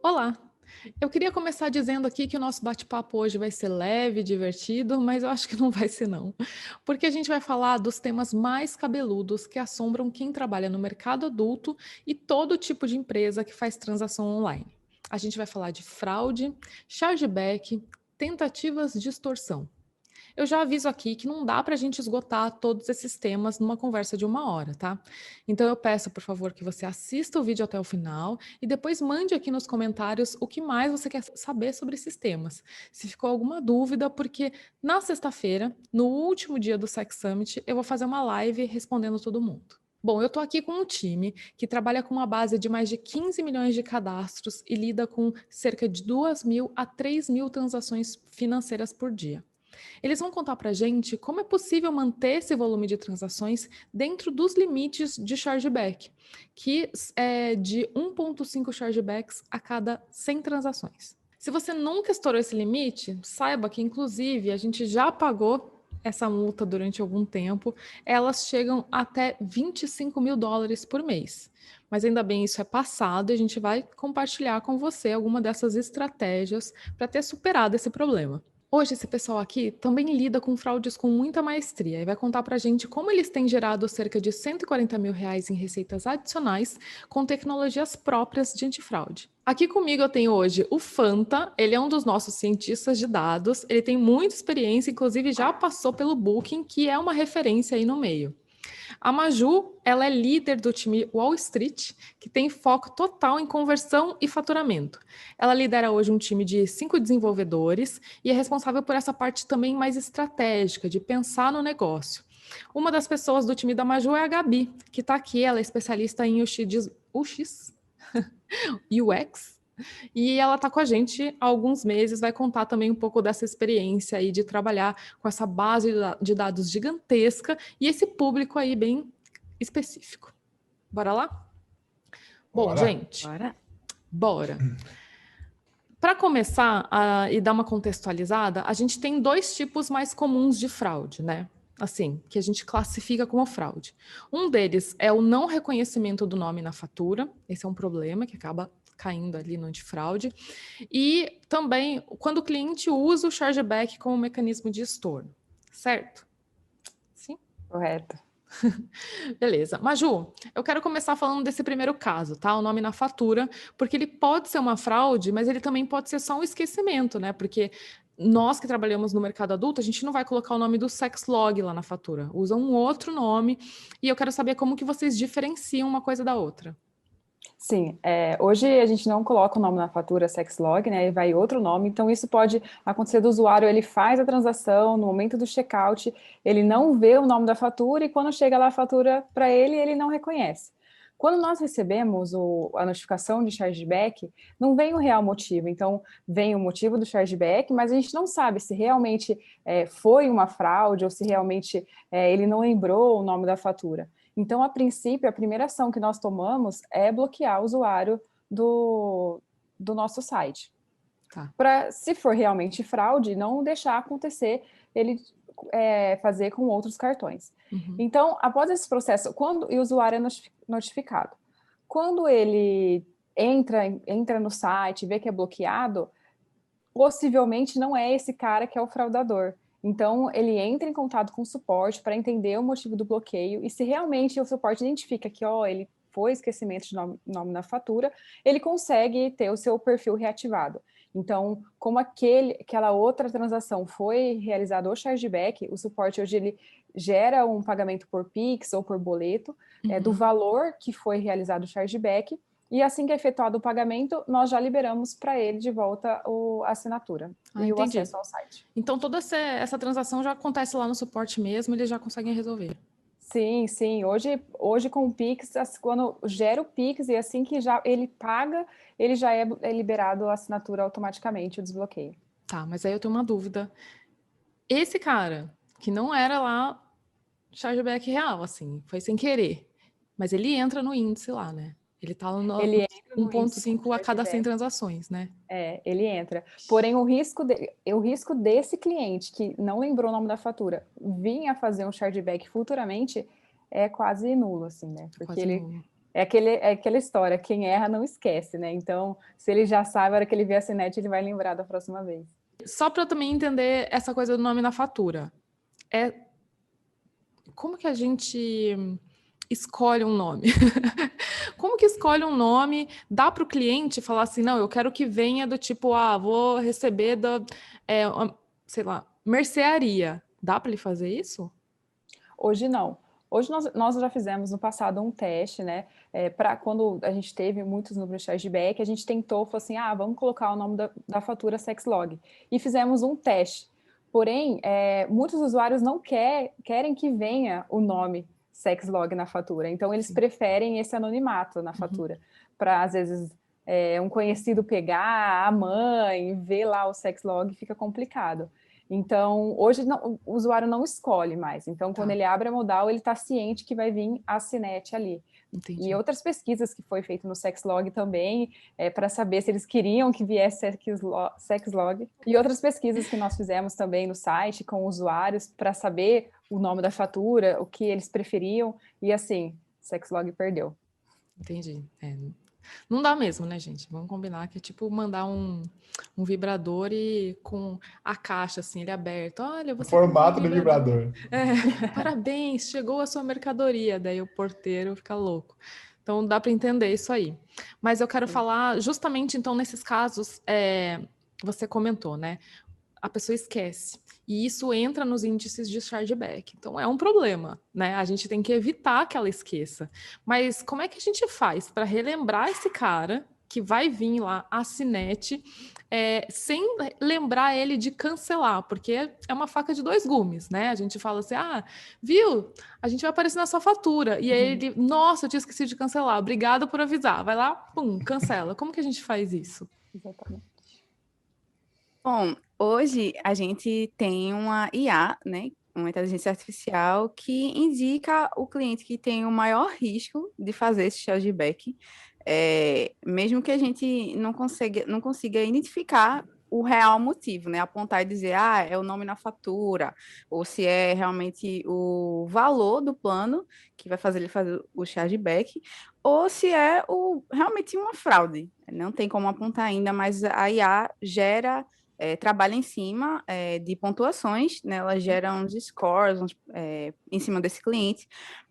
Olá! Eu queria começar dizendo aqui que o nosso bate-papo hoje vai ser leve, divertido, mas eu acho que não vai ser não. Porque a gente vai falar dos temas mais cabeludos que assombram quem trabalha no mercado adulto e todo tipo de empresa que faz transação online. A gente vai falar de fraude, chargeback, tentativas de extorsão. Eu já aviso aqui que não dá para a gente esgotar todos esses temas numa conversa de 1 hora, tá? Então eu peço, por favor, que você assista o vídeo até o final e depois mande aqui nos comentários o que mais você quer saber sobre esses temas. Se ficou alguma dúvida, porque na sexta-feira, no último dia do Sex Summit, eu vou fazer uma live respondendo todo mundo. Bom, eu estou aqui com um time que trabalha com uma base de mais de 15 milhões de cadastros e lida com cerca de 2.000 a 3.000 transações financeiras por dia. Eles vão contar para a gente como é possível manter esse volume de transações dentro dos limites de chargeback, que é de 1,5 chargebacks a cada 100 transações. Se você nunca estourou esse limite, saiba que, inclusive, a gente já pagou essa multa durante algum tempo, elas chegam até US$ 25.000 por mês. Mas ainda bem, isso é passado e a gente vai compartilhar com você alguma dessas estratégias para ter superado esse problema. Hoje, esse pessoal aqui também lida com fraudes com muita maestria e vai contar para a gente como eles têm gerado cerca de R$ 140.000 em receitas adicionais com tecnologias próprias de antifraude. Aqui comigo eu tenho hoje o Fanta, ele é um dos nossos cientistas de dados, ele tem muita experiência, inclusive já passou pelo Booking, que é uma referência aí no meio. A Maju, ela é líder do time Wall Street, que tem foco total em conversão e faturamento. Ela lidera hoje um time de 5 desenvolvedores e é responsável por essa parte também mais estratégica, de pensar no negócio. Uma das pessoas do time da Maju é a Gabi, que está aqui, ela é especialista em UX, e ela está com a gente há alguns meses, vai contar também um pouco dessa experiência aí de trabalhar com essa base de dados gigantesca e esse público aí bem específico. Bora lá? Bom, Bora. gente, bora. Para começar e dar uma contextualizada, a gente tem dois tipos mais comuns de fraude, né? Assim, que a gente classifica como fraude. Um deles é o não reconhecimento do nome na fatura, esse é um problema que acaba caindo ali no antifraude. E também quando o cliente usa o chargeback como mecanismo de estorno, certo? Sim? Correto. Beleza. Maju, eu quero começar falando desse primeiro caso, tá? O nome na fatura, porque ele pode ser uma fraude, mas ele também pode ser só um esquecimento, né? Porque nós que trabalhamos no mercado adulto, a gente não vai colocar o nome do sex log lá na fatura, usa um outro nome, e eu quero saber como que vocês diferenciam uma coisa da outra. Sim, hoje a gente não coloca o nome na fatura Sexlog, né, e vai outro nome, então isso pode acontecer do usuário, ele faz a transação, no momento do checkout, ele não vê o nome da fatura e quando chega lá a fatura para ele, ele não reconhece. Quando nós recebemos a notificação de chargeback, não vem o real motivo, então vem o motivo do chargeback, mas a gente não sabe se realmente foi uma fraude ou se realmente ele não lembrou o nome da fatura. Então, a princípio, a primeira ação que nós tomamos é bloquear o usuário do nosso site. Tá. Para, se for realmente fraude, não deixar acontecer ele fazer com outros cartões. Uhum. Então, após esse processo, quando o usuário é notificado, quando ele entra no site, vê que é bloqueado, possivelmente não é esse cara que é o fraudador. Então, ele entra em contato com o suporte para entender o motivo do bloqueio e se realmente o suporte identifica que ele foi esquecimento de nome na fatura, ele consegue ter o seu perfil reativado. Então, como aquela outra transação foi realizada o chargeback, o suporte hoje ele gera um pagamento por Pix ou por boleto do valor que foi realizado o chargeback. E assim que é efetuado o pagamento, nós já liberamos para ele de volta a assinatura e o Entendi. acesso ao site. Então toda essa transação já acontece lá no suporte mesmo, eles já conseguem resolver. Sim, sim. Hoje com o Pix, quando gera o Pix e assim que já ele paga, ele já é liberado a assinatura automaticamente, o desbloqueio. Tá, mas aí eu tenho uma dúvida. Esse cara, que não era lá chargeback real, assim, foi sem querer, mas ele entra no índice lá, né? Ele tá no Ele entra no índice como 1,5 a cada 100 chargeback. transações, né? Ele entra. Porém, o risco desse cliente que não lembrou o nome da fatura vir a fazer um chargeback futuramente é quase nulo, assim, né? Porque Quase ele nulo. é aquela história, quem erra não esquece, né? Então, se ele já sabe, a hora que ele vê a Cinete, ele vai lembrar da próxima vez. Só para eu também entender essa coisa do nome na fatura. Como que a gente escolhe um nome? Como que escolhe um nome? Dá para o cliente falar assim, não, eu quero que venha do tipo, vou receber sei lá, mercearia. Dá para ele fazer isso? Hoje não. Hoje nós já fizemos no passado um teste, né? Para quando a gente teve muitos números de chargeback, a gente tentou, falou assim, vamos colocar o nome da fatura Sexlog. E fizemos um teste. Porém, muitos usuários não querem que venha o nome Sexlog na fatura. Então, eles Sim. preferem esse anonimato na fatura. Para, às vezes, um conhecido pegar, a mãe, ver lá o Sexlog, fica complicado. Então, hoje o usuário não escolhe mais. Então, quando ele abre a modal, ele está ciente que vai vir a Cinete ali. Entendi. E outras pesquisas que foi feito no Sexlog também, para saber se eles queriam que viesse Sexlog. E outras pesquisas que nós fizemos também no site com usuários para saber o nome da fatura, o que eles preferiam. E assim, Sexlog perdeu. Entendi. Não dá mesmo, né, gente? Vamos combinar que é tipo mandar um vibrador e com a caixa, assim, ele aberto. Olha, você Formato do vibrador. Parabéns, chegou a sua mercadoria. Daí o porteiro fica louco. Então dá para entender isso aí. Mas eu quero falar justamente, então, nesses casos, você comentou, né? A pessoa esquece. E isso entra nos índices de chargeback. Então, é um problema, né? A gente tem que evitar que ela esqueça. Mas como é que a gente faz para relembrar esse cara que vai vir lá, a Cinete, sem lembrar ele de cancelar? Porque é uma faca de dois gumes, né? A gente fala assim, viu? A gente vai aparecer na sua fatura. E aí ele, nossa, eu tinha esquecido de cancelar. Obrigada por avisar. Vai lá, pum, cancela. Como que a gente faz isso? Exatamente. Bom, hoje a gente tem uma IA, né, uma inteligência artificial que indica o cliente que tem o maior risco de fazer esse chargeback, mesmo que a gente não consiga identificar o real motivo, né, apontar e dizer, é o nome na fatura, ou se é realmente o valor do plano que vai fazer ele fazer o chargeback, ou se é realmente uma fraude. Não tem como apontar ainda, mas a IA trabalha em cima de pontuações, né? Ela gera uns scores em cima desse cliente,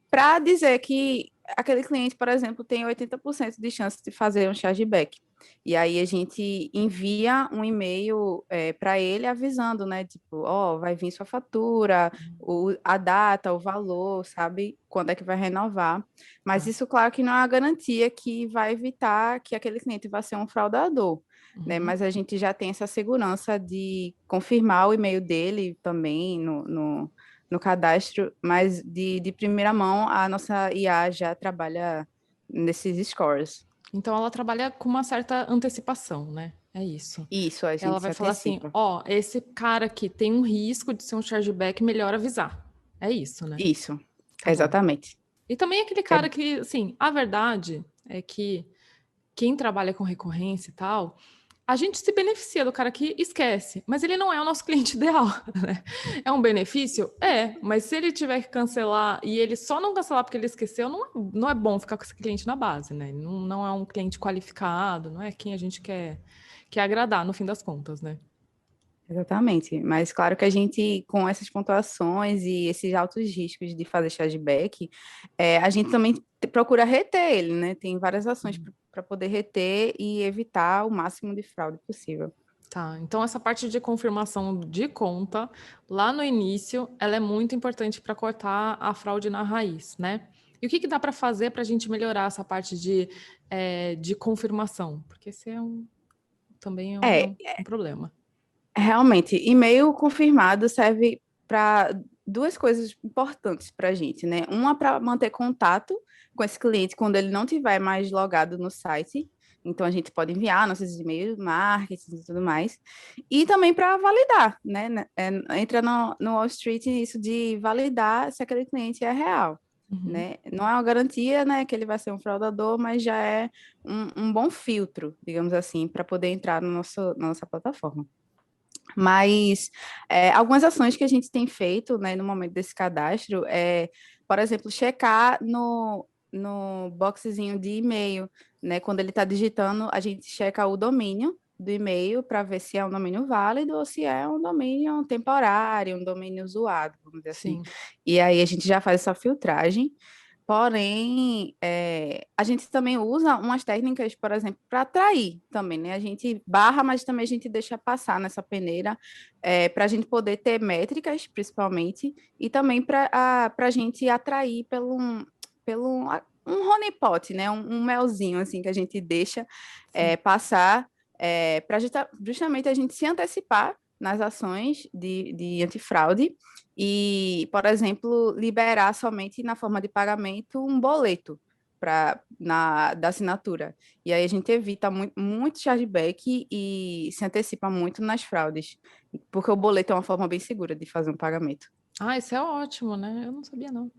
para dizer que aquele cliente, por exemplo, tem 80% de chance de fazer um chargeback. E aí a gente envia um e-mail para ele avisando, né? Tipo, vai vir sua fatura, a data, o valor, sabe? Quando é que vai renovar. Mas isso, claro, que não é a garantia que vai evitar que aquele cliente vá ser um fraudador. Né? Mas a gente já tem essa segurança de confirmar o e-mail dele também no cadastro, mas de primeira mão a nossa IA já trabalha nesses scores. Então ela trabalha com uma certa antecipação, né? É isso. Isso, a gente Ela vai falar assim, esse cara aqui tem um risco de ser um chargeback, melhor avisar. É isso, né? Isso, Tá exatamente. bom. E também aquele cara que, assim, a verdade é que quem trabalha com recorrência e tal, a gente se beneficia do cara que esquece, mas ele não é o nosso cliente ideal, né? É um benefício? Mas se ele tiver que cancelar e ele só não cancelar porque ele esqueceu, não é bom ficar com esse cliente na base, né? Não é um cliente qualificado, não é quem a gente quer agradar, no fim das contas, né? Exatamente, mas claro que a gente, com essas pontuações e esses altos riscos de fazer chargeback, a gente também procura reter ele, né? Tem várias ações para poder reter e evitar o máximo de fraude possível. Tá, então essa parte de confirmação de conta, lá no início, ela é muito importante para cortar a fraude na raiz, né? E o que dá para fazer para a gente melhorar essa parte de confirmação? Porque esse também é um problema. Realmente, e-mail confirmado serve para duas coisas importantes para a gente, né? Uma para manter contato com esse cliente quando ele não estiver mais logado no site. Então, a gente pode enviar nossos e-mails, marketing e tudo mais. E também para validar, né? Entra no Wall Street isso de validar se aquele cliente é real. Né? Não é uma garantia, né, que ele vai ser um fraudador, mas já é um bom filtro, digamos assim, para poder entrar na nossa plataforma. Mas algumas ações que a gente tem feito, né, no momento desse cadastro por exemplo, checar no boxezinho de e-mail, né? Quando ele está digitando, a gente checa o domínio do e-mail para ver se é um domínio válido ou se é um domínio temporário, um domínio zoado, vamos dizer assim. Sim. E aí a gente já faz essa filtragem. Porém, a gente também usa umas técnicas, por exemplo, para atrair também, né? A gente barra, mas também a gente deixa passar nessa peneira para a gente poder ter métricas, principalmente, e também para a gente atrair um honeypot, né? Um melzinho, assim, que a gente deixa passar para justamente a gente se antecipar nas ações de antifraude e, por exemplo, liberar somente na forma de pagamento um boleto da assinatura. E aí a gente evita muito chargeback e se antecipa muito nas fraudes, porque o boleto é uma forma bem segura de fazer um pagamento. Ah, isso é ótimo, né? Eu não sabia, não.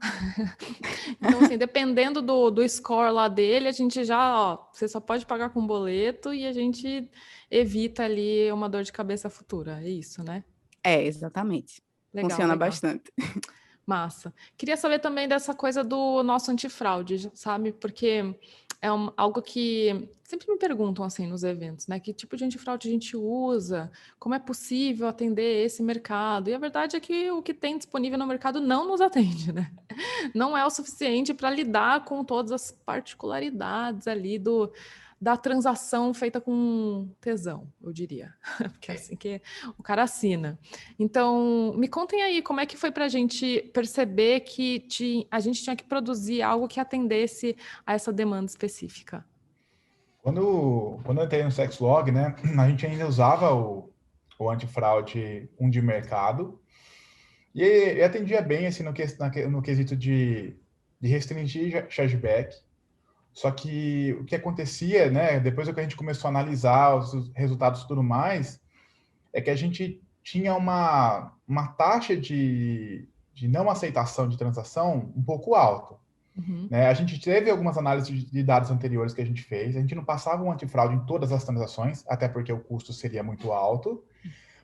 Então, assim, dependendo do score lá dele, a gente já, ó, você só pode pagar com boleto e a gente evita ali uma dor de cabeça futura. É isso, né? Exatamente. Legal, Funciona legal. bastante. Massa. Queria saber também dessa coisa do nosso antifraude, sabe? Porque é algo que sempre me perguntam assim nos eventos, né? Que tipo de antifraude a gente usa? Como é possível atender esse mercado? E a verdade é que o que tem disponível no mercado não nos atende, né? Não é o suficiente para lidar com todas as particularidades ali da transação feita com tesão, eu diria. Porque é assim que o cara assina. Então, me contem aí como é que foi para a gente perceber que a gente tinha que produzir algo que atendesse a essa demanda específica. Quando eu entrei no Sexlog, né, a gente ainda usava o antifraude de mercado e atendia bem assim, no quesito de restringir chargeback. Só que o que acontecia, né, depois que a gente começou a analisar os resultados e tudo mais, é que a gente tinha uma taxa de não aceitação de transação um pouco alta. Uhum. Né? A gente teve algumas análises de dados anteriores que a gente fez, a gente não passava um antifraude em todas as transações, até porque o custo seria muito alto,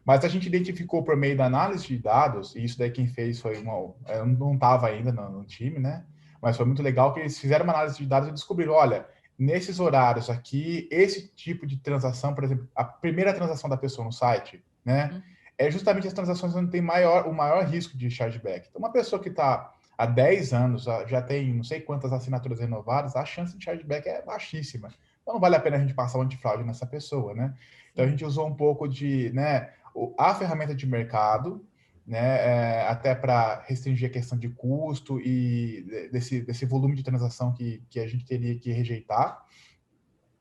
mas a gente identificou por meio da análise de dados, e isso daí quem fez foi eu não estava ainda no time, né? Mas foi muito legal que eles fizeram uma análise de dados e descobriram, olha, nesses horários aqui, esse tipo de transação, por exemplo, a primeira transação da pessoa no site, né? É justamente as transações onde tem o maior risco de chargeback. Então, uma pessoa que está há 10 anos, já tem não sei quantas assinaturas renovadas, a chance de chargeback é baixíssima. Então, não vale a pena a gente passar um antifraude nessa pessoa, né? Então, a gente usou um pouco né, a ferramenta de mercado, né, até para restringir a questão de custo e desse volume de transação que a gente teria que rejeitar,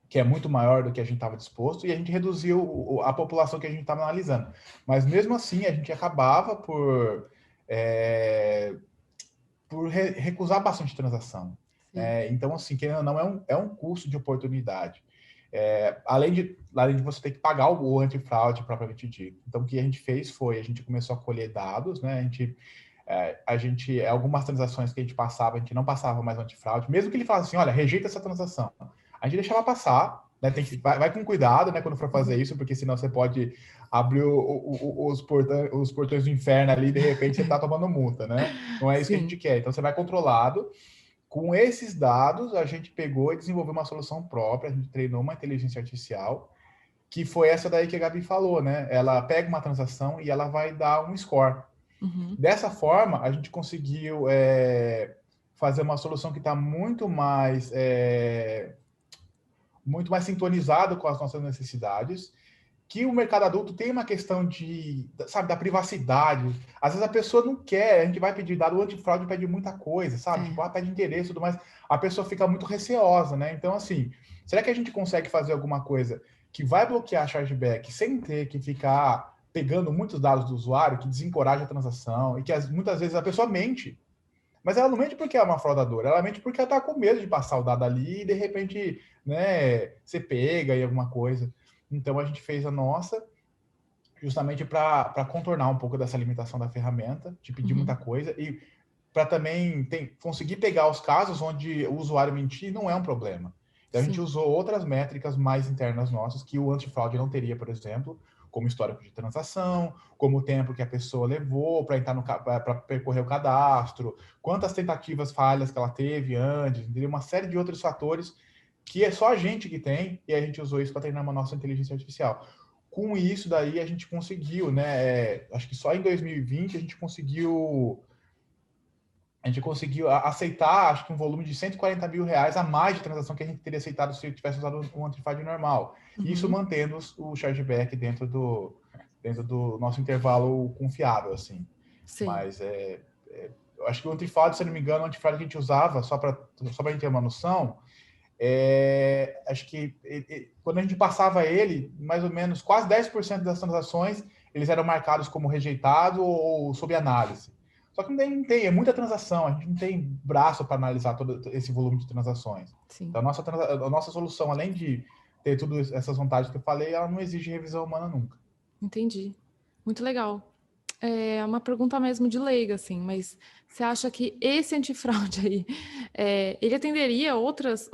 que é muito maior do que a gente estava disposto, e a gente reduziu a população que a gente estava analisando. Mas mesmo assim, a gente acabava por recusar bastante transação. Então, assim, querendo ou não, é um custo de oportunidade. Além de você ter que pagar o antifraude propriamente dito. Então, o que a gente fez foi, a gente começou a colher dados, né? Algumas transações que a gente passava, a gente não passava mais o antifraude, mesmo que ele falasse assim, olha, rejeita essa transação. A gente deixava passar, né? Vai com cuidado, né, quando for fazer isso, porque senão você pode abrir os portões do inferno ali e de repente você está tomando multa, né? Não é isso que a gente quer. Então, você vai controlado. Com esses dados, a gente pegou e desenvolveu uma solução própria, a gente treinou uma inteligência artificial, que foi essa daí que a Gabi falou, né? Ela pega uma transação e ela vai dar um score. Uhum. Dessa forma, a gente conseguiu fazer uma solução que está muito mais sintonizado com as nossas necessidades, que o mercado adulto tem uma questão da privacidade. Às vezes a pessoa não quer, a gente vai pedir dado, o antifraude pede muita coisa, sabe? Tipo, pede endereço e tudo mais. A pessoa fica muito receosa, né? Então, assim, será que a gente consegue fazer alguma coisa que vai bloquear chargeback sem ter que ficar pegando muitos dados do usuário, que desencoraja a transação e que muitas vezes a pessoa mente. Mas ela não mente porque é uma fraudadora, ela mente porque ela está com medo de passar o dado ali e de repente, né, você pega e alguma coisa. Então, a gente fez a nossa justamente para contornar um pouco dessa limitação da ferramenta, de pedir muita coisa, e para também conseguir pegar os casos onde o usuário mentir não é um problema. Então, a gente usou outras métricas mais internas nossas, que o antifraude não teria, por exemplo. como histórico de transação, como o tempo que a pessoa levou para entrar para percorrer o cadastro, quantas tentativas falhas que ela teve antes, entendeu? Uma série de outros fatores que é só a gente que tem, e a gente usou isso para treinar uma nossa inteligência artificial. Com isso daí a gente conseguiu, né? Acho que só em 2020 a gente conseguiu aceitar, acho que um volume de 140 mil reais a mais de transação que a gente teria aceitado se tivesse usado um antifraude normal. Isso mantendo o chargeback dentro do nosso intervalo confiável, assim. Sim. Mas eu acho que o antifraude, se eu não me engano, o antifraude que a gente usava, só para a gente ter uma noção, acho que quando a gente passava ele, mais ou menos quase 10% das transações, eles eram marcados como rejeitado ou sob análise. Só que não tem, é muita transação, a gente não tem braço para analisar todo esse volume de transações. Sim. Então, a nossa solução, além de ter todas essas vantagens que eu falei, ela não exige revisão humana nunca. Entendi. Muito legal. É uma pergunta mesmo de leiga, assim, mas você acha que esse antifraude aí, ele atenderia outras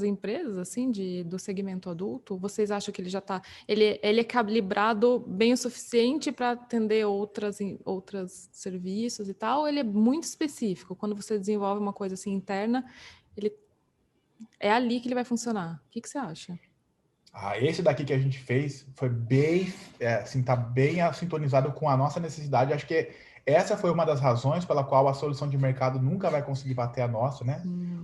empresas, assim, do segmento adulto? Vocês acham que ele já está, ele é calibrado bem o suficiente para atender outros serviços e tal, ou ele é muito específico? Quando você desenvolve uma coisa assim interna, ele é ali que ele vai funcionar. O que você acha? Esse daqui que a gente fez foi bem, assim, tá bem sintonizado com a nossa necessidade. Acho que essa foi uma das razões pela qual a solução de mercado nunca vai conseguir bater a nossa, né?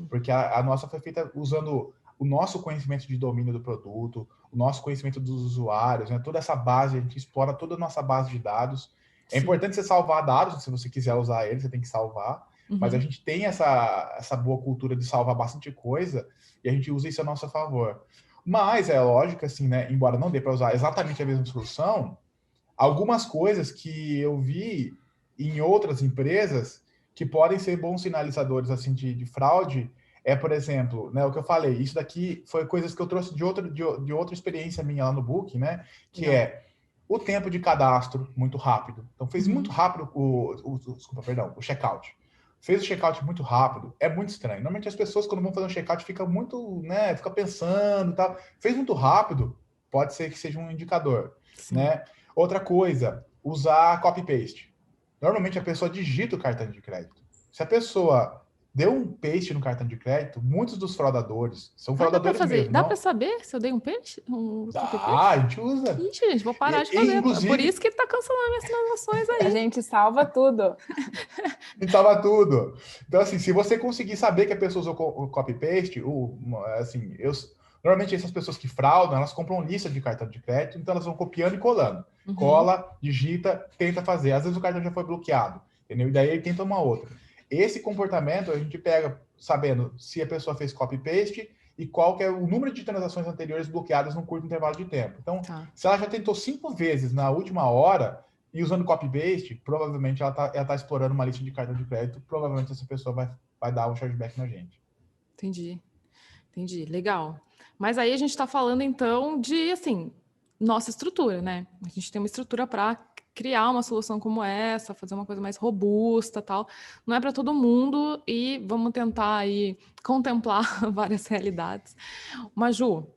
Porque a nossa foi feita usando o nosso conhecimento de domínio do produto, o nosso conhecimento dos usuários, né? Toda essa base, a gente explora toda a nossa base de dados. É importante você salvar dados, se você quiser usar eles, você tem que salvar. Mas a gente tem essa boa cultura de salvar bastante coisa e a gente usa isso a nosso favor. Mas é lógico, assim, né? Embora não dê para usar exatamente a mesma solução, algumas coisas que eu vi em outras empresas que podem ser bons sinalizadores assim de fraude por exemplo, né, o que eu falei, isso daqui foi coisas que eu trouxe de outra experiência minha lá no Booking, né? Que é o tempo de cadastro muito rápido. Então fez muito rápido o checkout. Fez o checkout muito rápido, é muito estranho. Normalmente as pessoas, quando vão fazer um checkout, ficam muito, né, fica pensando e tal. Fez muito rápido, pode ser que seja um indicador, né? Outra coisa, usar copy-paste. Normalmente a pessoa digita o cartão de crédito. Se a pessoa deu um paste no cartão de crédito, muitos dos fraudadores são fraudadores mesmo. Dá para saber se eu dei um peixe? A gente usa. Ixi, gente, vou parar de fazer. Inclusive, por isso que ele está cancelando minhas transações aí. A gente salva tudo. A gente salva tudo. Então, assim, se você conseguir saber que a pessoa usou o copy-paste, assim, normalmente essas pessoas que fraudam, elas compram lista de cartão de crédito, então elas vão copiando e colando. Cola, digita, tenta fazer. Às vezes o cartão já foi bloqueado, entendeu? E daí ele tenta uma outra. Esse comportamento a gente pega sabendo se a pessoa fez copy-paste e qual que é o número de transações anteriores bloqueadas num curto intervalo de tempo. Então, se ela já tentou 5 vezes na última hora e usando copy-paste, provavelmente ela tá explorando uma lista de cartão de crédito, provavelmente essa pessoa vai dar um chargeback na gente. Entendi. Legal. Mas aí a gente está falando, então, de, assim, nossa estrutura, né? A gente tem uma estrutura para criar uma solução como essa, fazer uma coisa mais robusta, tal. Não é para todo mundo e vamos tentar aí contemplar várias realidades. Mas, Ju,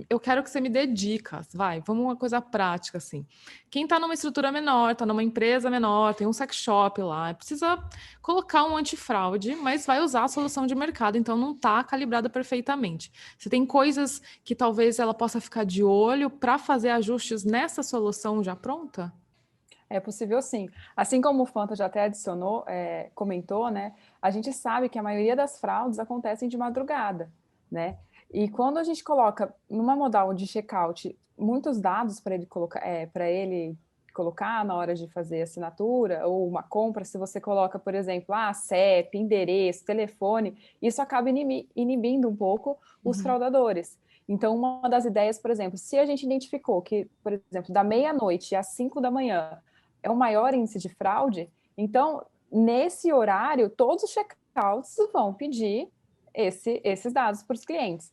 eu quero que você me dê dicas, vamos uma coisa prática, assim. Quem está numa estrutura menor, está numa empresa menor, tem um sex shop lá, precisa colocar um antifraude, mas vai usar a solução de mercado, então não está calibrada perfeitamente. Você tem coisas que talvez ela possa ficar de olho para fazer ajustes nessa solução já pronta? É possível sim. Assim como o Fanta já até comentou, né? A gente sabe que a maioria das fraudes acontecem de madrugada, né? E quando a gente coloca numa modal de checkout muitos dados para ele colocar na hora de fazer assinatura ou uma compra, se você coloca, por exemplo, CEP, endereço, telefone, isso acaba inibindo um pouco os fraudadores. Então, uma das ideias, por exemplo, se a gente identificou que, por exemplo, da meia-noite às 5 da manhã é o maior índice de fraude, então, nesse horário, todos os checkouts vão pedir esses dados para os clientes.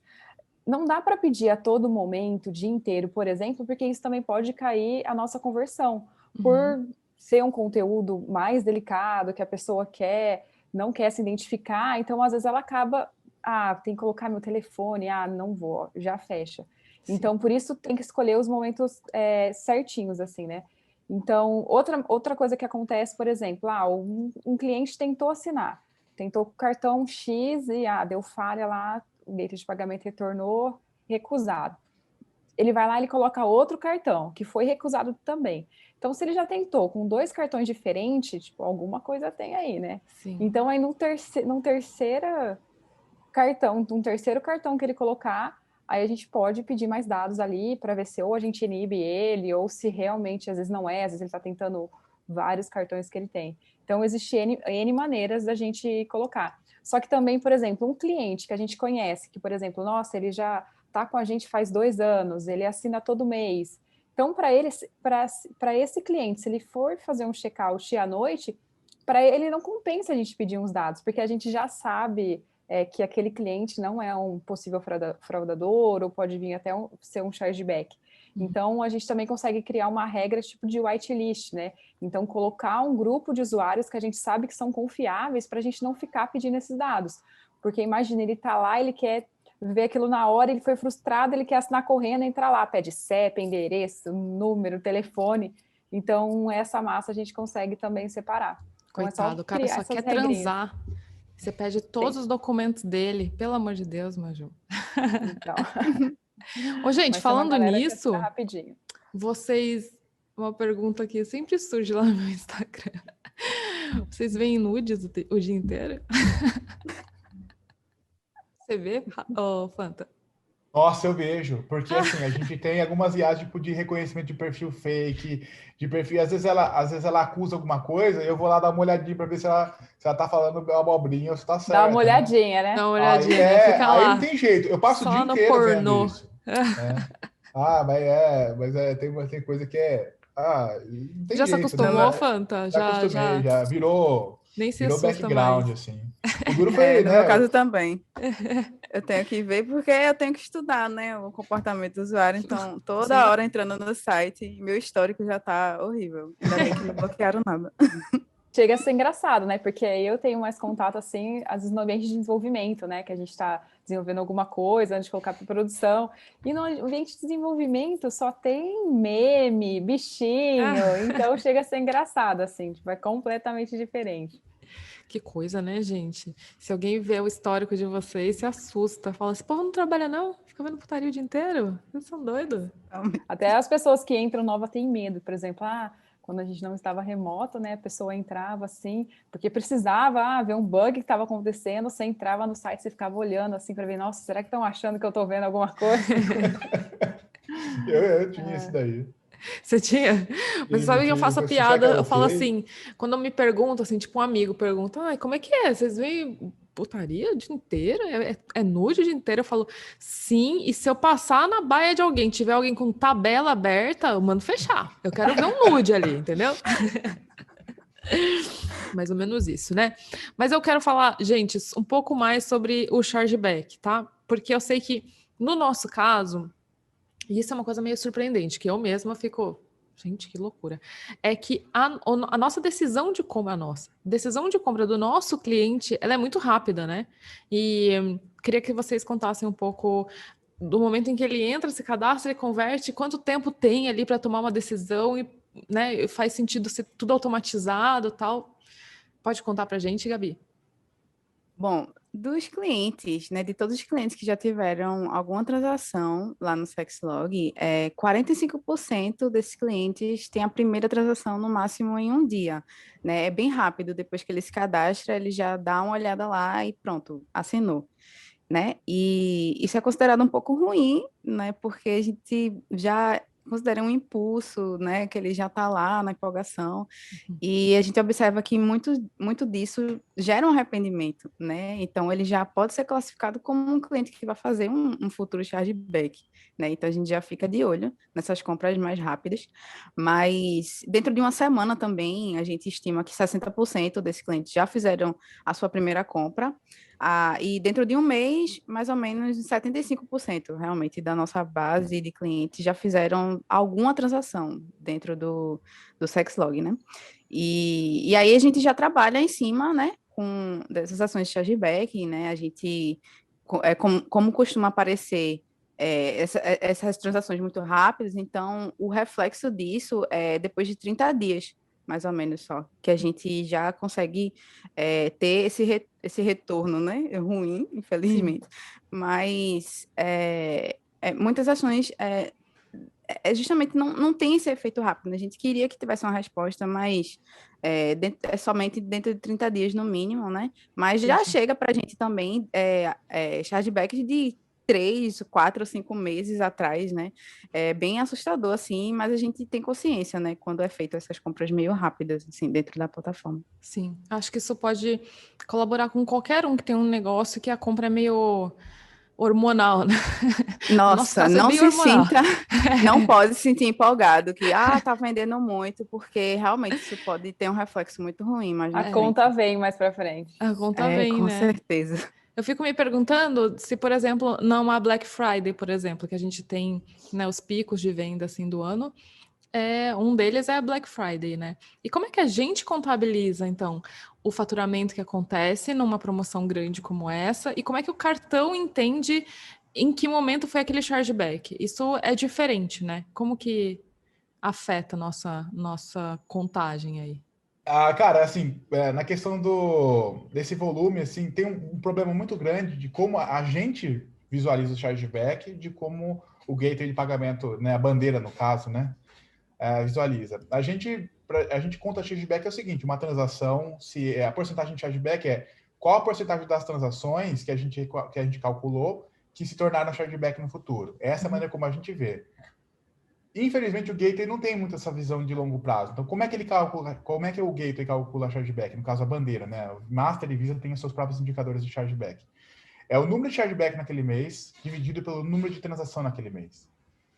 Não dá para pedir a todo momento, o dia inteiro, por exemplo, porque isso também pode cair a nossa conversão, por ser um conteúdo mais delicado, que a pessoa não quer se identificar, então às vezes ela acaba, tem que colocar meu telefone, não vou, já fecha. Sim. Então, por isso tem que escolher os momentos certinhos, assim, né? Então, outra coisa que acontece, por exemplo, um cliente tentou assinar, tentou com o cartão X e deu falha lá, o gateway de pagamento retornou, recusado. Ele vai lá e ele coloca outro cartão, que foi recusado também. Então, se ele já tentou com 2 cartões diferentes, tipo, alguma coisa tem aí, né? Sim. Então, aí num terceiro cartão que ele colocar, aí a gente pode pedir mais dados ali para ver se ou a gente inibe ele, ou se realmente, às vezes não é, às vezes ele está tentando vários cartões que ele tem. Então, existe N maneiras da gente colocar. Só que também, por exemplo, um cliente que a gente conhece, que, por exemplo, nossa, ele já está com a gente faz 2 anos, ele assina todo mês. Então, para esse cliente, se ele for fazer um check-out à noite, para ele não compensa a gente pedir uns dados, porque a gente já sabe que aquele cliente não é um possível fraudador, ou pode vir até ser um chargeback. Então, a gente também consegue criar uma regra tipo de whitelist, né? Então, colocar um grupo de usuários que a gente sabe que são confiáveis para a gente não ficar pedindo esses dados. Porque imagina, ele está lá, ele quer ver aquilo na hora, ele foi frustrado, ele quer assinar correndo, entra lá, pede CEP, endereço, número, telefone. Então, essa massa a gente consegue também separar. Então, Coitado, o cara só quer transar. Você pede todos os documentos dele. Pelo amor de Deus, Maju. Então. Ô, gente, falando nisso, rapidinho. Vocês... Uma pergunta que sempre surge lá no meu Instagram. Vocês veem nudes o dia inteiro? Você vê, Fanta? Nossa, eu vejo, porque assim, a gente tem algumas IAs tipo, de reconhecimento de perfil fake, de perfil, às vezes ela acusa alguma coisa, eu vou lá dar uma olhadinha para ver se ela tá falando abobrinha ou se tá certo. Dá uma olhadinha, né? Dá uma olhadinha, aí, né? Fica lá. Aí não tem jeito, eu passo o dia inteiro vendo isso. Né? Mas tem coisa que não tem já jeito, se acostumou, né? Fanta? Já acostumei, já virou nem se background, mais. assim. O duro foi, no meu caso também. Eu tenho que ver porque eu tenho que estudar, né, o comportamento do usuário, então toda hora entrando no site, meu histórico já tá horrível. Ainda bem que não bloquearam nada. Chega a ser engraçado, né? Porque aí eu tenho mais contato, assim, às vezes no ambiente de desenvolvimento, né? Que a gente está desenvolvendo alguma coisa antes de colocar para produção. E no ambiente de desenvolvimento só tem meme, bichinho. Então chega a ser engraçado, assim. Tipo, é completamente diferente. Que coisa, né, gente? Se alguém vê o histórico de vocês, se assusta. Fala, esse povo não trabalha, não? Fica vendo putaria o dia inteiro? Vocês são doidos. Até as pessoas que entram nova têm medo. Por exemplo, quando a gente não estava remoto, né, a pessoa entrava assim, porque precisava ver um bug que estava acontecendo, você entrava no site, você ficava olhando assim para ver, nossa, será que estão achando que eu estou vendo alguma coisa? eu tinha isso daí. Você tinha? Mas sabe que eu faço a piada, eu falo assim, quando me perguntam, assim, tipo um amigo pergunta, como é que é? Vocês veem putaria o dia inteiro? É nude o dia inteiro? Eu falo, sim, e se eu passar na baia de alguém, tiver alguém com tabela aberta, eu mando fechar. Eu quero ver um nude ali, entendeu? Mais ou menos isso, né? Mas eu quero falar, gente, um pouco mais sobre o chargeback, tá? Porque eu sei que, no nosso caso... E isso é uma coisa meio surpreendente, que eu mesma fico... Gente, que loucura. É que a nossa decisão de compra, decisão de compra do nosso cliente, ela é muito rápida, né? E queria que vocês contassem um pouco do momento em que ele entra, se cadastra, ele converte, quanto tempo tem ali para tomar uma decisão e, né, faz sentido ser tudo automatizado e tal. Pode contar para a gente, Gabi? Bom, dos clientes, né, de todos os clientes que já tiveram alguma transação lá no Sexlog, 45% desses clientes têm a primeira transação no máximo em um dia, né? É bem rápido, depois que ele se cadastra, ele já dá uma olhada lá e pronto, assinou, né? E isso é considerado um pouco ruim, né? Porque a gente já considera um impulso, né? Que ele já está lá na empolgação. E a gente observa que muito disso gera um arrependimento, né? Então, ele já pode ser classificado como um cliente que vai fazer um futuro chargeback, né? Então, a gente já fica de olho nessas compras mais rápidas. Mas, dentro de uma semana também, a gente estima que 60% desses clientes já fizeram a sua primeira compra. E dentro de um mês, mais ou menos 75% realmente da nossa base de clientes já fizeram alguma transação dentro do Sexlog, né? E aí a gente já trabalha em cima, né, com dessas ações de chargeback, né, a gente, como costuma aparecer essas transações muito rápidas, então o reflexo disso é depois de 30 dias, mais ou menos só, que a gente já consegue ter esse retorno, né? Ruim, infelizmente, mas muitas ações justamente não tem esse efeito rápido, né? A gente queria que tivesse uma resposta, mas somente dentro de 30 dias no mínimo, né? Mas já chega para a gente também chargebacks de 3, 4, 5 meses atrás, né? É bem assustador, assim, mas a gente tem consciência, né? Quando é feito essas compras meio rápidas, assim, dentro da plataforma. Sim, acho que isso pode colaborar com qualquer um que tem um negócio que a compra é meio hormonal, né? No nosso Nossa, caso é não bem se hormonal. sinta, não pode se sentir empolgado que, tá vendendo muito, porque realmente isso pode ter um reflexo muito ruim, mais A na frente. conta vem mais para frente. A conta vem, Com né? certeza. Eu fico me perguntando se, por exemplo, não há Black Friday, por exemplo, que a gente tem, né, os picos de venda assim do ano, um deles é a Black Friday, né? E como é que a gente contabiliza, então, o faturamento que acontece numa promoção grande como essa? E como é que o cartão entende em que momento foi aquele chargeback? Isso é diferente, né? Como que afeta a nossa contagem aí? Cara, assim, na questão desse volume, assim, tem um problema muito grande de como a gente visualiza o chargeback, de como o gateway de pagamento, né, a bandeira no caso, né, visualiza. A gente conta chargeback é o seguinte, uma transação, se a porcentagem de chargeback qual a porcentagem das transações que a gente calculou que se tornaram chargeback no futuro. Essa é a maneira como a gente vê. Infelizmente, o gateway não tem muito essa visão de longo prazo. Então, como é que o gateway calcula a chargeback? No caso, a bandeira, né? O Master e Visa têm os seus próprios indicadores de chargeback. É o número de chargeback naquele mês dividido pelo número de transação naquele mês.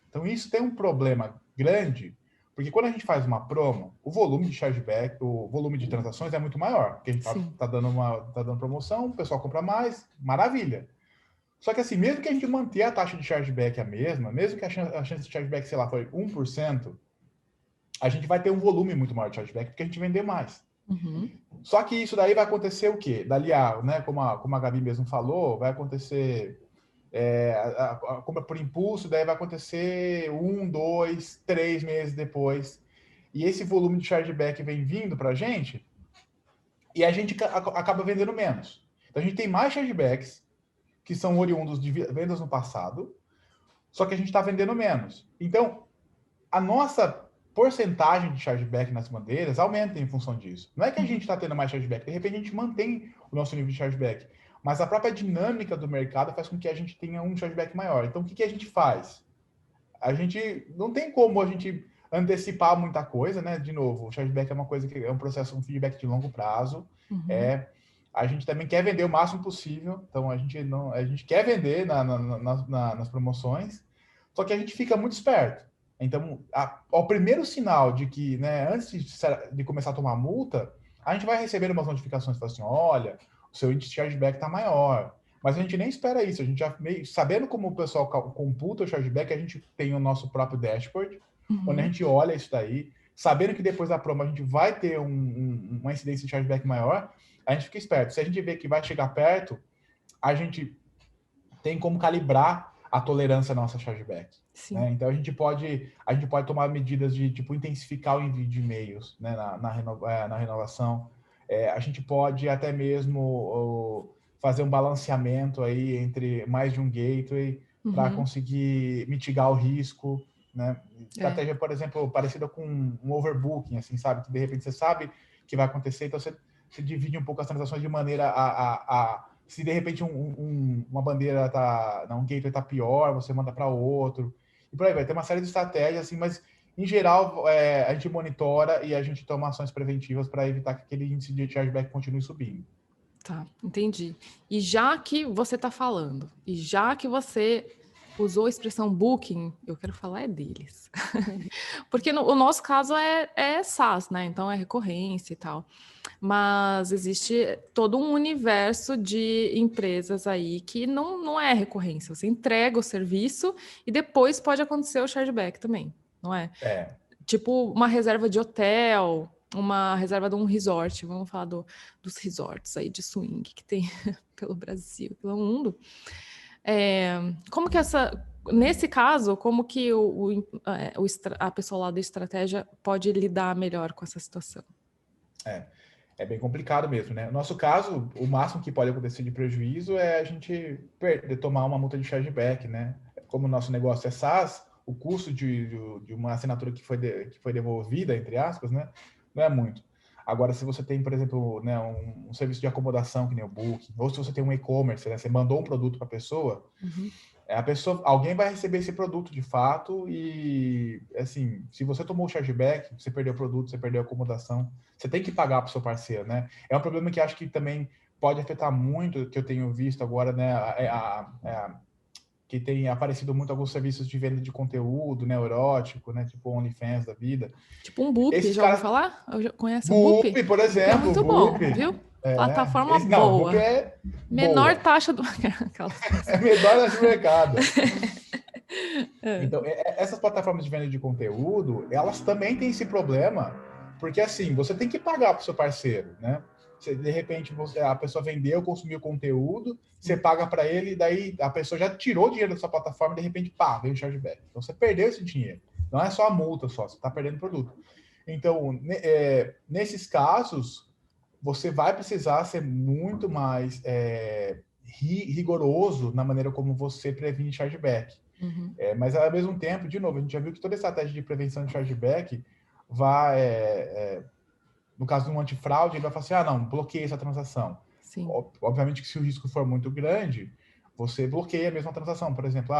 Então, isso tem um problema grande, porque quando a gente faz uma promo, o volume de chargeback, o volume de transações é muito maior, porque a gente tá dando promoção, o pessoal compra mais, maravilha. Só que assim, mesmo que a gente manter a taxa de chargeback a mesma, mesmo que a chance de chargeback, sei lá, foi 1%, a gente vai ter um volume muito maior de chargeback porque a gente vender mais. Uhum. Só que isso daí vai acontecer o quê? Dali né, como a Gabi mesmo falou, vai acontecer a compra por impulso, daí vai acontecer 1, 2, 3 meses depois. E esse volume de chargeback vem vindo para a gente e a gente acaba vendendo menos. Então a gente tem mais chargebacks, que são oriundos de vendas no passado, só que a gente está vendendo menos. Então, a nossa porcentagem de chargeback nas bandeiras aumenta em função disso. Não é que a gente está tendo mais chargeback, de repente a gente mantém o nosso nível de chargeback, mas a própria dinâmica do mercado faz com que a gente tenha um chargeback maior. Então, o que a gente faz? A gente não tem como a gente antecipar muita coisa, né? De novo, o chargeback é uma coisa que é um processo, um feedback de longo prazo. A gente também quer vender o máximo possível, então a gente quer vender nas promoções, só que a gente fica muito esperto. Então, ao primeiro sinal de que, né, antes de começar a tomar multa, a gente vai receber umas notificações falando assim, olha, o seu índice de chargeback está maior. Mas a gente nem espera isso, a gente já sabendo como o pessoal computa o chargeback, a gente tem o nosso próprio dashboard, onde a gente olha isso daí, sabendo que depois da promo a gente vai ter uma incidência de chargeback maior, a gente fica esperto. Se a gente vê que vai chegar perto, a gente tem como calibrar a tolerância à nossa chargeback. Né? Então a gente pode tomar medidas de tipo intensificar o envio de e-mails, né, na renovação. A gente pode até mesmo fazer um balanceamento aí entre mais de um gateway para conseguir mitigar o risco, né? Estratégia, por exemplo, parecida com um overbooking, assim, sabe? Que de repente você sabe que vai acontecer, então você divide um pouco as transações de maneira se de repente uma bandeira um gateway tá pior, você manda para outro, e por aí vai. Ter uma série de estratégias, assim, mas em geral a gente monitora e a gente toma ações preventivas para evitar que aquele índice de chargeback continue subindo. Tá, entendi. E já que você está falando, e já que você usou a expressão booking, eu quero falar deles. Porque o nosso caso é SaaS, né? Então é recorrência e tal. Mas existe todo um universo de empresas aí que não é recorrência. Você entrega o serviço e depois pode acontecer o chargeback também, não é? Tipo uma reserva de hotel, uma reserva de um resort. Vamos falar dos resorts aí de swing que tem pelo Brasil, pelo mundo. Como que nesse caso, como que a pessoa lá da estratégia pode lidar melhor com essa situação? É bem complicado mesmo, né? No nosso caso, o máximo que pode acontecer de prejuízo é a gente tomar uma multa de chargeback, né? Como o nosso negócio é SaaS, o custo de uma assinatura que foi devolvida, entre aspas, né? Não é muito. Agora, se você tem, por exemplo, né, um serviço de acomodação, que nem o Booking, ou se você tem um e-commerce, né? Você mandou um produto para a pessoa, alguém vai receber esse produto de fato e, assim, se você tomou o chargeback, você perdeu o produto, você perdeu a acomodação, você tem que pagar para o seu parceiro, né? É um problema que acho que também pode afetar muito, que eu tenho visto agora, né? Que tem aparecido muito alguns serviços de venda de conteúdo, né? Erótico, né? Tipo OnlyFans da vida. Tipo um Boop, Esses já ouviu caras... falar? Conhece o Boop, Boop? por Boop é exemplo, muito Boop. bom, viu? É. Plataforma Não, boa. Boop é menor boa. taxa do... É menor do mercado. Então, essas plataformas de venda de conteúdo, elas também têm esse problema, porque assim, você tem que pagar para o seu parceiro, né? De repente, a pessoa vendeu, consumiu conteúdo, você paga para ele, daí a pessoa já tirou o dinheiro da sua plataforma e de repente, pá, veio o chargeback. Então, você perdeu esse dinheiro. Não é só a multa, você está perdendo o produto. Então, nesses casos, você vai precisar ser muito mais rigoroso na maneira como você previne chargeback. Mas, ao mesmo tempo, de novo, a gente já viu que toda estratégia de prevenção de chargeback vai, no caso de um antifraude, ele vai falar assim, não, bloqueia essa transação. Sim. Obviamente que se o risco for muito grande, você bloqueia a mesma transação. Por exemplo,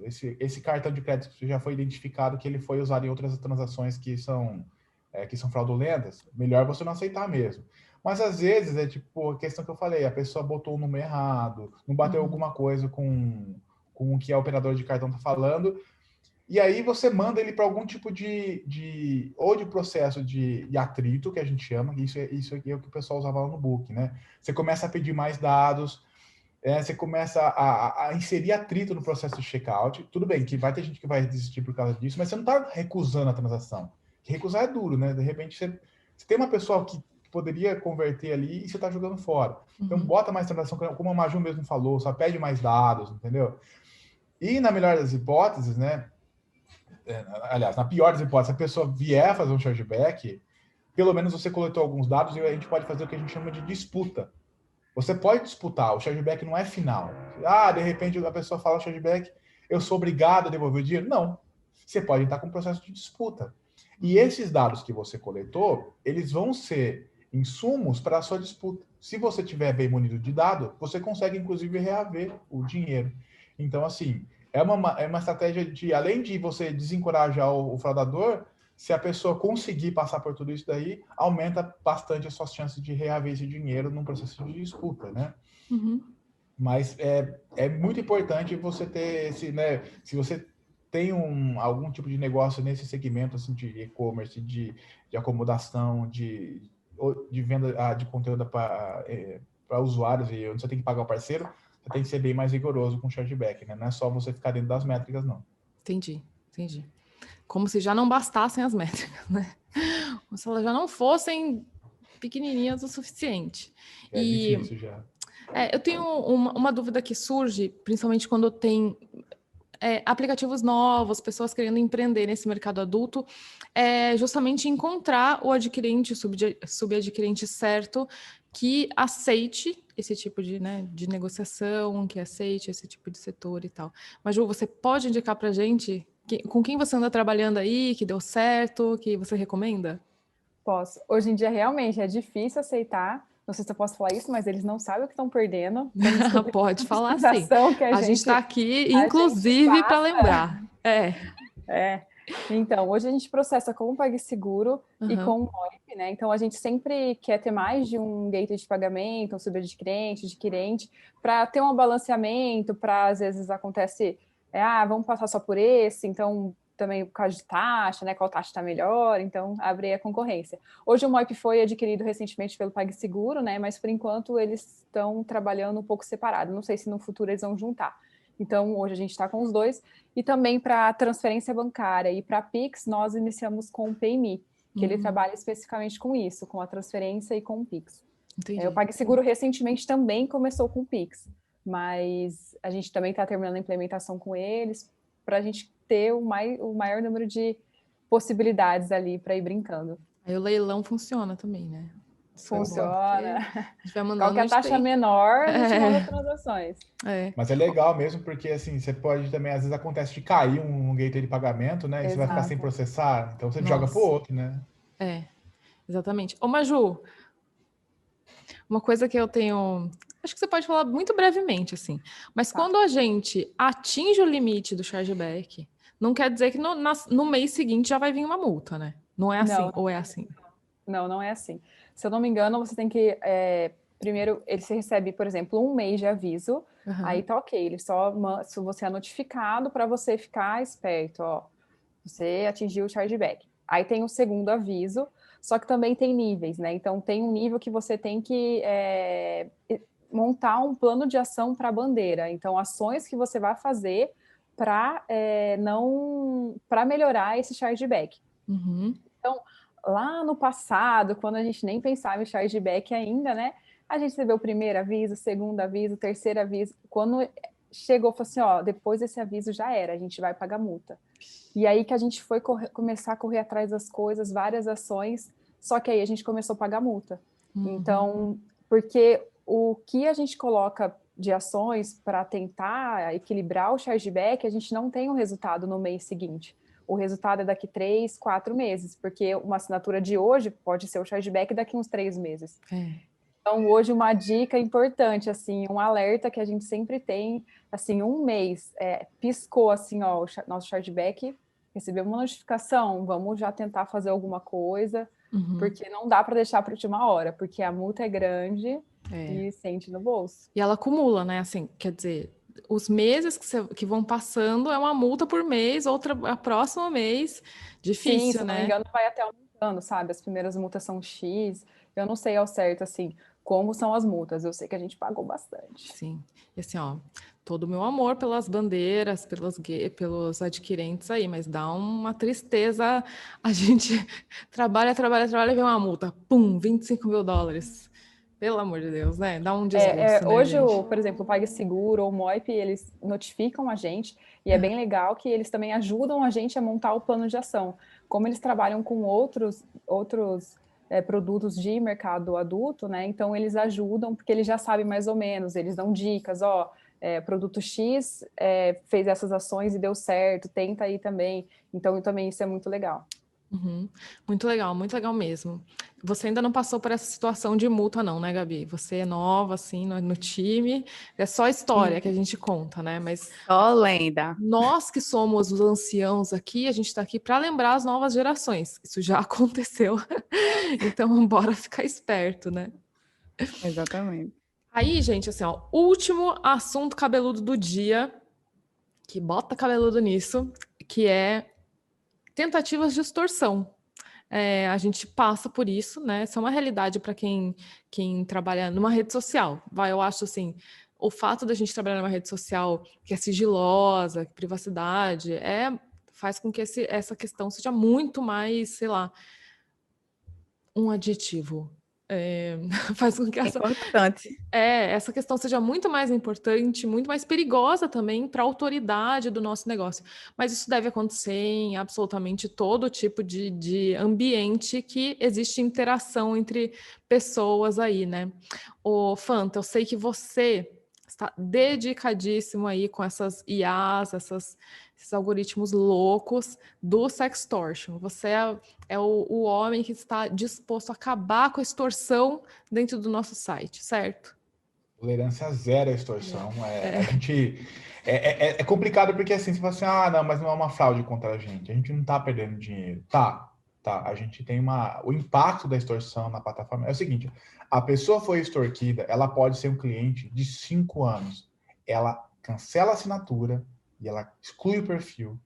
esse cartão de crédito já foi identificado que ele foi usado em outras transações que são fraudulentas, melhor você não aceitar mesmo. Mas, às vezes, é tipo a questão que eu falei, a pessoa botou o número errado, não bateu alguma coisa com o que a operadora de cartão está falando, e aí você manda ele para algum tipo de processo de atrito, que a gente chama, isso é o que o pessoal usava lá no Book, né? Você começa a pedir mais dados, você começa a inserir atrito no processo de checkout. Tudo bem que vai ter gente que vai desistir por causa disso, mas você não está recusando a transação. Recusar é duro, né? De repente você tem uma pessoa que poderia converter ali e você está jogando fora. Então bota mais transação, como a Maju mesmo falou, só pede mais dados, entendeu? E na melhor das hipóteses, né? Aliás, na pior das hipóteses, se a pessoa vier fazer um chargeback, pelo menos você coletou alguns dados e a gente pode fazer o que a gente chama de disputa. Você pode disputar, o chargeback não é final. De repente a pessoa fala chargeback, eu sou obrigado a devolver o dinheiro? Não. Você pode estar com um processo de disputa. E esses dados que você coletou, eles vão ser insumos para a sua disputa. Se você tiver bem munido de dado, você consegue, inclusive, reaver o dinheiro. Então, assim, é uma estratégia de, além de você desencorajar o fraudador, se a pessoa conseguir passar por tudo isso daí, aumenta bastante as suas chances de reaver esse dinheiro num processo de disputa, né? Mas é muito importante você ter esse, né? Se você tem algum tipo de negócio nesse segmento, assim, de e-commerce, de acomodação, de venda de conteúdo para usuários, e onde você tem que pagar o parceiro, você tem que ser bem mais rigoroso com o chargeback, né? Não é só você ficar dentro das métricas, não. Entendi. Como se já não bastassem as métricas, né? Como se elas já não fossem pequenininhas o suficiente. Difícil já. Eu tenho uma dúvida que surge, principalmente quando tem aplicativos novos, pessoas querendo empreender nesse mercado adulto, é justamente encontrar o adquirente, o subadquirente certo, que aceite esse tipo de negociação, que aceite esse tipo de setor e tal. Mas, Ju, você pode indicar para a gente com quem você anda trabalhando aí, que deu certo, que você recomenda? Posso. Hoje em dia, realmente, é difícil aceitar. Não sei se eu posso falar isso, mas eles não sabem o que estão perdendo. Pode falar sim. A gente está aqui, inclusive, para lembrar. Então, hoje a gente processa com o PagSeguro e com o MOIP, né? Então, a gente sempre quer ter mais de um gateway de pagamento, um subadquirente, para ter um balanceamento, para, às vezes, acontece, vamos passar só por esse, então, também por causa de taxa, né? Qual taxa está melhor, então, abre a concorrência. Hoje o MOIP foi adquirido recentemente pelo PagSeguro, né? Mas, por enquanto, eles estão trabalhando um pouco separado. Não sei se no futuro eles vão juntar. Então, hoje a gente está com os dois. E também para transferência bancária e para Pix, nós iniciamos com o PayMe, que ele trabalha especificamente com isso, com a transferência e com o Pix. O PagSeguro recentemente também começou com o Pix. mas a gente também está terminando a implementação com eles para a gente ter o maior número de possibilidades ali para ir brincando. Aí o leilão funciona também, né? Funciona. A gente vai mandando, Qual que é a taxa tem. menor, a gente manda as transações. Mas é legal mesmo, porque assim, você pode também, às vezes acontece de cair um gateway de pagamento, né? E você vai ficar sem processar, então você joga pro outro, né? Exatamente. Ô, Maju, uma coisa que eu tenho... Acho que você pode falar muito brevemente, assim. Mas quando a gente atinge o limite do chargeback, não quer dizer que no mês seguinte já vai vir uma multa, né? Não é assim, ou é assim? Não é assim. Se eu não me engano, você tem que... primeiro, você recebe, por exemplo, um mês de aviso, aí tá ok. Ele se você é notificado para você ficar esperto, ó. Você atingiu o chargeback. Aí tem o segundo aviso, só que também tem níveis, né? Então tem um nível que você tem que montar um plano de ação para a bandeira. Então, ações que você vai fazer para melhorar esse chargeback. Então, lá no passado, quando a gente nem pensava em chargeback ainda, né? A gente recebeu o primeiro aviso, segundo aviso, terceiro aviso. Quando chegou, falou assim, ó, depois desse aviso já era, a gente vai pagar multa. E aí que a gente foi começar a correr atrás das coisas, várias ações, só que aí a gente começou a pagar multa. Então, porque o que a gente coloca de ações para tentar equilibrar o chargeback, a gente não tem o resultado no mês seguinte. O resultado é daqui 3, 4 meses, porque uma assinatura de hoje pode ser o chargeback daqui uns 3 meses. Então, hoje, uma dica importante, assim, um alerta que a gente sempre tem, assim, um mês, piscou, assim, ó, o nosso chargeback, recebeu uma notificação, vamos já tentar fazer alguma coisa, porque não dá para deixar para a última hora, porque a multa é grande e sente no bolso. E ela acumula, né? Assim, quer dizer, os meses que vão passando é uma multa por mês, a próximo mês, difícil, Sim, se né? não me engano, vai até aumentando, sabe? As primeiras multas são X, eu não sei ao certo, assim, como são as multas, eu sei que a gente pagou bastante. Sim, e assim, ó, todo o meu amor pelas bandeiras, pelos adquirentes aí, mas dá uma tristeza, a gente trabalha e vê uma multa, pum, $25 mil. Pelo amor de Deus, né? Dá um desgosto, né, hoje, gente? por exemplo, o PagSeguro ou o Moip, eles notificam a gente, e é bem legal que eles também ajudam a gente a montar o plano de ação. Como eles trabalham com outros produtos de mercado adulto, né? Então eles ajudam, porque eles já sabem mais ou menos, eles dão dicas, ó, produto X fez essas ações e deu certo, tenta aí também. Então também isso é muito legal. Muito legal mesmo. Você ainda não passou por essa situação de multa, não, né, Gabi? Você é nova, assim, no time. É só história que a gente conta, né? Mas Só lenda. nós que somos os anciãos aqui, a gente está aqui para lembrar as novas gerações. Isso já aconteceu. Então, bora ficar esperto, né? Exatamente. Aí, gente, assim, ó, último assunto cabeludo do dia, que bota cabeludo nisso, que é tentativas de extorsão. A gente passa por isso, né? Isso é uma realidade para quem trabalha numa rede social. Eu acho assim, o fato da gente trabalhar numa rede social que é sigilosa, que privacidade, faz com que essa questão seja muito mais, sei lá, um adjetivo. Faz com que essa questão seja muito mais importante, muito mais perigosa também para a autoridade do nosso negócio. Mas isso deve acontecer em absolutamente todo tipo de ambiente que existe interação entre pessoas aí, né? Ô, Fanta, eu sei que você está dedicadíssimo aí com essas IAs, esses algoritmos loucos do sextortion. Você é o homem que está disposto a acabar com a extorsão dentro do nosso site, certo? Tolerância zero à extorsão. A gente é complicado porque assim, você fala assim, não, mas não é uma fraude contra a gente não está perdendo dinheiro. Tá. A gente tem o impacto da extorsão na plataforma. É o seguinte, a pessoa foi extorquida, ela pode ser um cliente de 5 anos. Ela cancela a assinatura e ela exclui o perfil.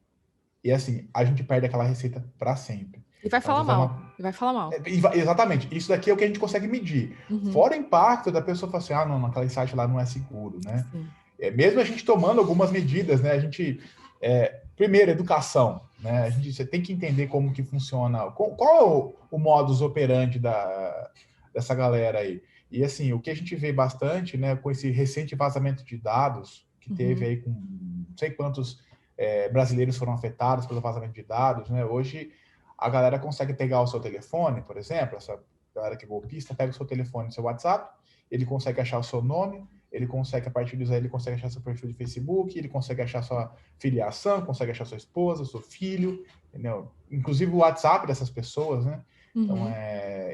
E assim, a gente perde aquela receita para sempre. E vai falar mal. E vai falar mal. Exatamente. Isso daqui é o que a gente consegue medir. Fora o impacto da pessoa falar assim, não, aquele site lá não é seguro, né? Mesmo a gente tomando algumas medidas, né? A gente... primeiro, educação, né? Você tem que entender como que funciona. Qual é o modus operandi dessa galera aí? E assim, o que a gente vê bastante, né, com esse recente vazamento de dados que teve aí com não sei quantos brasileiros foram afetados pelo vazamento de dados, né? Hoje a galera consegue pegar o seu telefone, por exemplo, essa galera que é golpista pega o seu telefone, seu WhatsApp, ele consegue achar o seu nome, ele consegue, a partir disso aí, ele consegue achar seu perfil de Facebook, ele consegue achar sua filiação, consegue achar sua esposa, seu filho, entendeu? Inclusive o WhatsApp dessas pessoas, né? Então,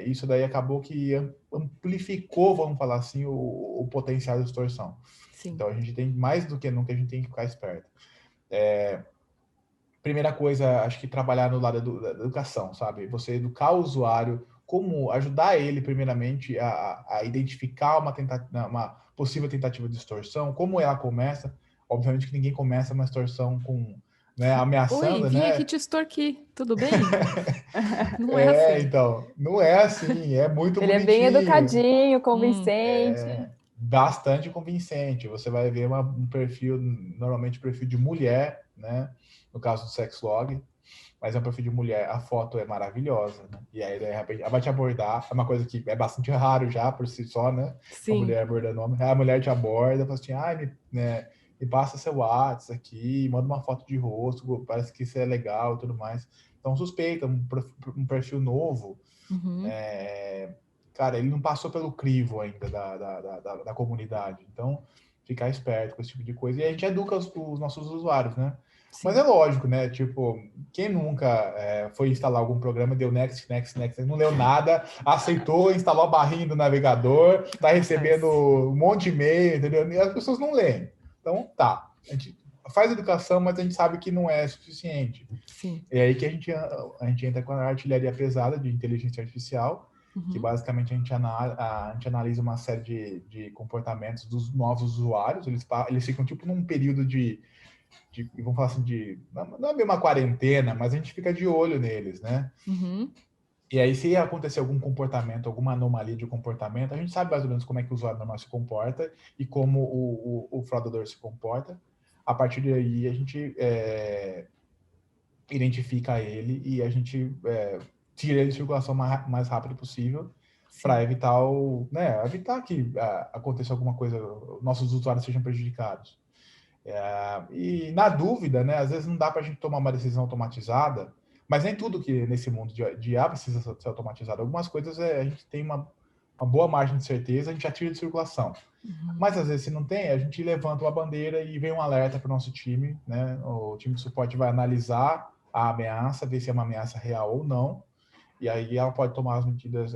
isso daí acabou que amplificou, vamos falar assim, o potencial de extorsão. Sim. Então, a gente tem, mais do que nunca, a gente tem que ficar esperto. Primeira coisa, acho que trabalhar no lado da educação, sabe? Você educar o usuário, como ajudar ele, primeiramente, a identificar uma possível tentativa de extorsão, como ela começa. Obviamente que ninguém começa uma extorsão com, né, ameaçando, Oi, vim né? aqui te extorquir, tudo bem? Não é assim. Então, não é assim, é muito Ele bonitinho. é bem educadinho, convincente. Bastante convincente. Você vai ver um perfil, normalmente perfil de mulher, né? No caso do Sexlog, mas é um perfil de mulher, a foto é maravilhosa, né? E aí, de repente, ela vai te abordar, é uma coisa que é bastante raro já, por si só, né? Sim. A mulher abordando homem, a mulher te aborda, fala assim, me passa seu WhatsApp aqui, manda uma foto de rosto, parece que isso é legal e tudo mais. Então, suspeita, um perfil novo, cara, ele não passou pelo crivo ainda da comunidade. Então, ficar esperto com esse tipo de coisa. E a gente educa os nossos usuários, né? Sim. Mas é lógico, né? Tipo, quem nunca foi instalar algum programa, deu next, não leu nada, aceitou, instalou a barrinha do navegador, tá recebendo um monte de e-mail, entendeu? E as pessoas não leem. Então, tá. A gente faz educação, mas a gente sabe que não é suficiente. Sim. É aí que a gente entra com a artilharia pesada de inteligência artificial, que basicamente a gente analisa uma série de comportamentos dos novos usuários. Eles ficam tipo num período vamos falar assim, não é bem uma quarentena, mas a gente fica de olho neles, né? E aí, se acontecer algum comportamento, alguma anomalia de comportamento, a gente sabe mais ou menos como é que o usuário normal se comporta e como o fraudador se comporta. A partir daí, a gente identifica ele e a gente tira ele de circulação mais rápido possível para evitar evitar que aconteça alguma coisa, nossos usuários sejam prejudicados. E na dúvida, né, às vezes não dá para a gente tomar uma decisão automatizada, mas nem tudo que nesse mundo de IA precisa ser automatizado. Algumas coisas a gente tem uma boa margem de certeza, a gente já tira de circulação. Mas às vezes se não tem, a gente levanta uma bandeira e vem um alerta para o nosso time, né? O time de suporte vai analisar a ameaça, ver se é uma ameaça real ou não, e aí ela pode tomar as medidas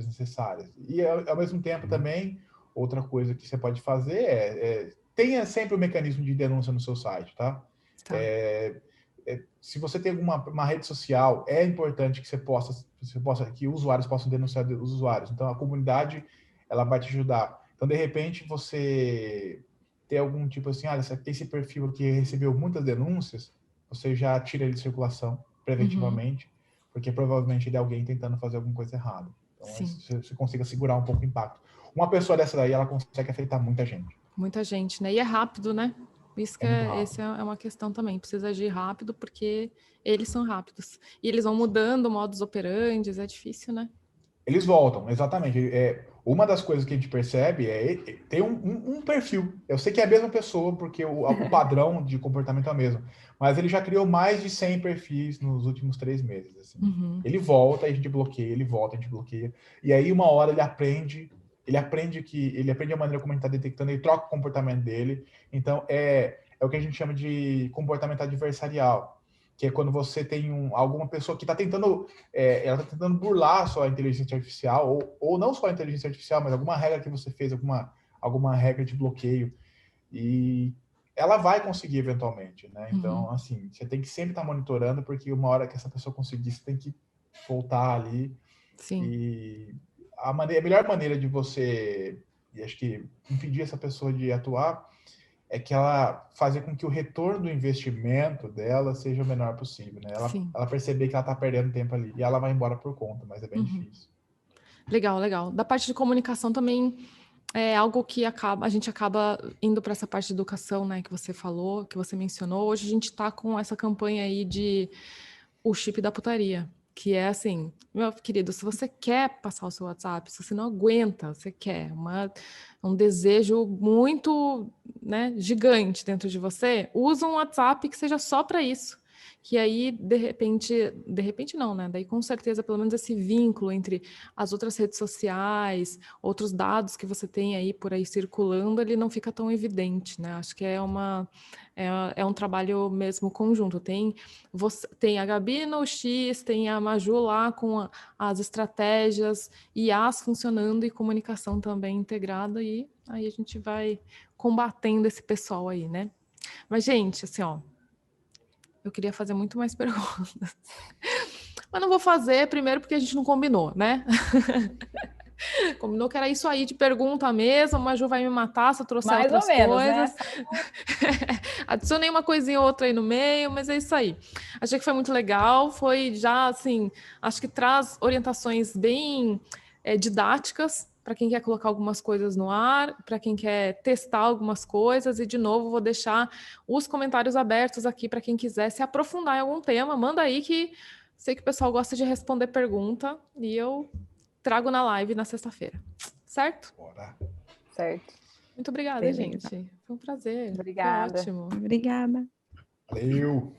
necessárias. E ao mesmo tempo também, outra coisa que você pode fazer tenha sempre o mecanismo de denúncia no seu site, tá? Se você tem uma rede social, é importante que você possa que usuários possam denunciar os usuários. Então, a comunidade, ela vai te ajudar. Então, de repente, você tem algum tipo assim, esse perfil aqui recebeu muitas denúncias, você já tira ele de circulação preventivamente, porque provavelmente ele é alguém tentando fazer alguma coisa errada. Então, você consiga segurar um pouco o impacto. Uma pessoa dessa daí, ela consegue afetar muita gente. Muita gente, né? E é rápido, né? Isso que essa é uma questão também. Precisa agir rápido porque eles são rápidos. E eles vão mudando modus operandi, é difícil, né? Eles voltam, exatamente. Uma das coisas que a gente percebe tem um perfil. Eu sei que é a mesma pessoa, porque o padrão de comportamento é o mesmo. Mas ele já criou mais de 100 perfis nos últimos 3 meses. Assim. Ele volta, a gente bloqueia, ele volta, a gente bloqueia. E aí, uma hora, ele aprende a maneira como a gente está detectando, ele troca o comportamento dele. Então, é o que a gente chama de comportamento adversarial, que é quando você tem alguma pessoa que está tentando, ela está tentando burlar a sua inteligência artificial, ou não só a inteligência artificial, mas alguma regra que você fez, alguma regra de bloqueio, e ela vai conseguir eventualmente, né? Então, assim, você tem que sempre estar monitorando, porque uma hora que essa pessoa conseguir, você tem que voltar ali. Sim. E a melhor maneira de você, e acho que impedir essa pessoa de atuar, é que ela fazer com que o retorno do investimento dela seja o menor possível, né? Ela perceber que ela está perdendo tempo ali e ela vai embora por conta, mas é bem difícil. Legal. Da parte de comunicação também é algo que a gente acaba indo para essa parte de educação, né? Que você falou, que você mencionou. Hoje a gente está com essa campanha aí de o chip da putaria. que é assim, meu querido, se você quer passar o seu WhatsApp, se você não aguenta, você quer um desejo muito, né, gigante dentro de você, usa um WhatsApp que seja só para isso. Que aí, de repente não, né? Daí, com certeza, pelo menos esse vínculo entre as outras redes sociais, outros dados que você tem aí por aí circulando, ele não fica tão evidente, né? Acho que é um trabalho mesmo conjunto. Tem a Gabi no X, tem a Maju lá com as estratégias, IAs funcionando e comunicação também integrada, e aí a gente vai combatendo esse pessoal aí, né? Mas, gente, assim, ó, eu queria fazer muito mais perguntas. Mas não vou fazer, primeiro porque a gente não combinou, né? Combinou que era isso aí de pergunta mesmo, a Maju vai me matar se eu trouxer Mais outras ou menos, coisas. né? Adicionei uma coisinha ou outra aí no meio, mas é isso aí. Achei que foi muito legal, foi já, assim, acho que traz orientações bem didáticas para quem quer colocar algumas coisas no ar, para quem quer testar algumas coisas, e de novo vou deixar os comentários abertos aqui para quem quiser se aprofundar em algum tema, manda aí que sei que o pessoal gosta de responder pergunta e eu trago na live na sexta-feira, certo? Bora. Certo. Muito obrigada, Beleza. gente. Foi um prazer. Obrigada. Foi ótimo. Obrigada. Valeu.